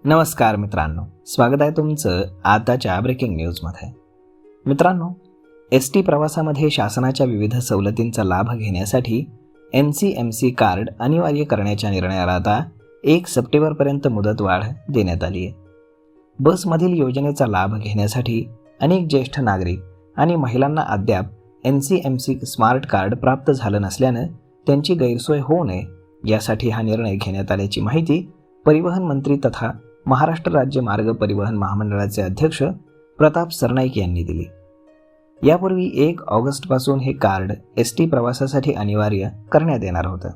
नमस्कार मित्रांनो, स्वागत आहे तुमचं आताच्या ब्रेकिंग न्यूजमध्ये. मित्रांनो, एस टी प्रवासामध्ये शासनाच्या विविध सवलतींचा लाभ घेण्यासाठी NCMC कार्ड अनिवार्य करण्याच्या निर्णयाला आता 1 सप्टेंबरपर्यंत मुदतवाढ देण्यात आली आहे. बसमधील योजनेचा लाभ घेण्यासाठी अनेक ज्येष्ठ नागरिक आणि महिलांना अद्याप NCMC स्मार्ट कार्ड प्राप्त झालं नसल्यानं त्यांची गैरसोय होऊ नये यासाठी हा निर्णय घेण्यात आल्याची माहिती परिवहन मंत्री तथा महाराष्ट्र राज्य मार्ग परिवहन महामंडळाचे अध्यक्ष प्रताप सरनाईक यांनी दिली. यापूर्वी 1 ऑगस्टपासून हे कार्ड ST प्रवासासाठी अनिवार्य करण्यात येणार होतं.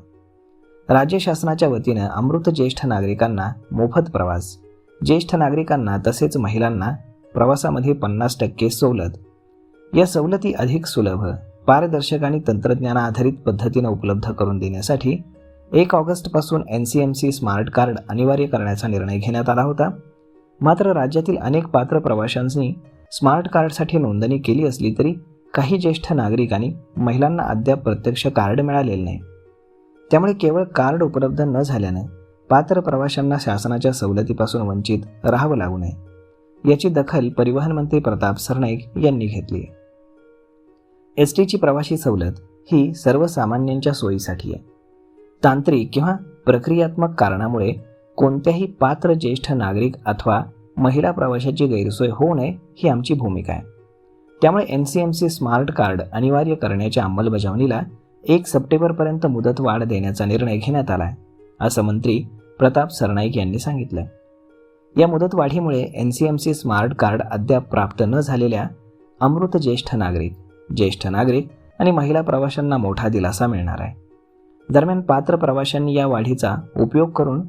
राज्य शासनाच्या वतीनं अमृत ज्येष्ठ नागरिकांना मोफत प्रवास, ज्येष्ठ नागरिकांना तसेच महिलांना प्रवासामध्ये 50% सवलत, या सवलती अधिक सुलभ, पारदर्शक आणि तंत्रज्ञानाधारित पद्धतीने उपलब्ध करून देण्यासाठी 1 ऑगस्टपासून NCMC स्मार्ट कार्ड अनिवार्य करण्याचा निर्णय घेण्यात आला होता. मात्र राज्यातील अनेक पात्र प्रवाशांनी स्मार्ट कार्डसाठी नोंदणी केली असली तरी काही ज्येष्ठ नागरिक आणि महिलांना अद्याप प्रत्यक्ष कार्ड मिळालेले नाही. त्यामुळे केवळ कार्ड उपलब्ध न झाल्यानं पात्र प्रवाशांना शासनाच्या सवलतीपासून वंचित राहावं लागू नये, याची दखल परिवहन मंत्री प्रताप सरनाईक यांनी घेतली. STची प्रवासी सवलत ही सर्वसामान्यांच्या सोयीसाठी आहे. तांत्रिक किंवा प्रक्रियात्मक कारणामुळे कोणत्याही पात्र ज्येष्ठ नागरिक अथवा महिला प्रवाशाची गैरसोय होऊ नये ही आमची भूमिका आहे. त्यामुळे NCMC स्मार्ट कार्ड अनिवार्य करण्याच्या अंमलबजावणीला 1 सप्टेंबरपर्यंत मुदतवाढ देण्याचा निर्णय घेण्यात आला आहे, असं मंत्री प्रताप सरनाईक यांनी सांगितलं. या मुदतवाढीमुळे NCMC स्मार्ट कार्ड अद्याप प्राप्त न झालेल्या अमृत ज्येष्ठ नागरिक आणि महिला प्रवाशांना मोठा दिलासा मिळणार आहे. दरम्यान पात्र प्रवाशांनी या वाढीचा उपयोग करून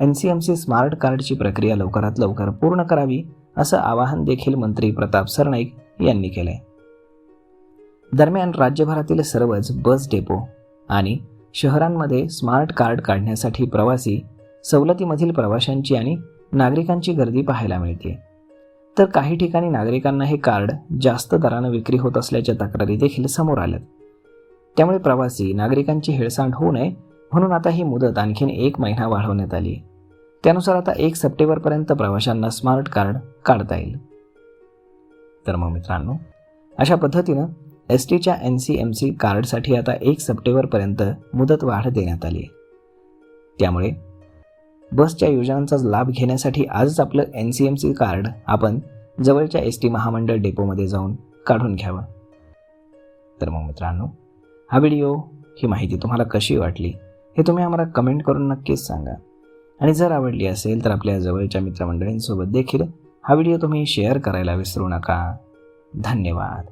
NCMC स्मार्ट कार्डची प्रक्रिया लवकरात लवकर पूर्ण करावी, असं आवाहन देखील मंत्री प्रताप सरनाईक यांनी केले. दरम्यान राज्यभरातील सर्वच बस डेपो आणि शहरांमध्ये स्मार्ट कार्ड काढण्यासाठी प्रवासी सवलतीमधील प्रवाशांची आणि नागरिकांची गर्दी पाहायला मिळते. तर काही ठिकाणी नागरिकांना हे कार्ड जास्त दरानं विक्री होत असल्याच्या तक्रारी देखील समोर आल्यात. त्यामुळे प्रवासी नागरिकांची हेळसांड होऊ नये म्हणून आता ही मुदत आणखीन 1 महिना वाढवण्यात आली. त्यानुसार आता 1 सप्टेंबरपर्यंत प्रवाशांना स्मार्ट कार्ड काढता येईल. तर मग मित्रांनो, अशा पद्धतीनं STच्या NCMC कार्डसाठी आता 1 सप्टेंबरपर्यंत मुदतवाढ देण्यात आली. त्यामुळे बसच्या योजनांचा लाभ घेण्यासाठी आजच आपलं NCMC कार्ड आपण जवळच्या ST महामंडळ डेपोमध्ये जाऊन काढून घ्यावं. तर मग मित्रांनो, हा व्हिडिओ, ही माहिती तुम्हाला कशी वाटली हे तुम्ही आम्हाला कमेंट करून नक्कीच सांगा. आणि जर आवडली असेल तर आपल्या जवळच्या मित्रमंडळींसोबत देखील हा व्हिडिओ तुम्ही शेअर करायला विसरू नका. धन्यवाद.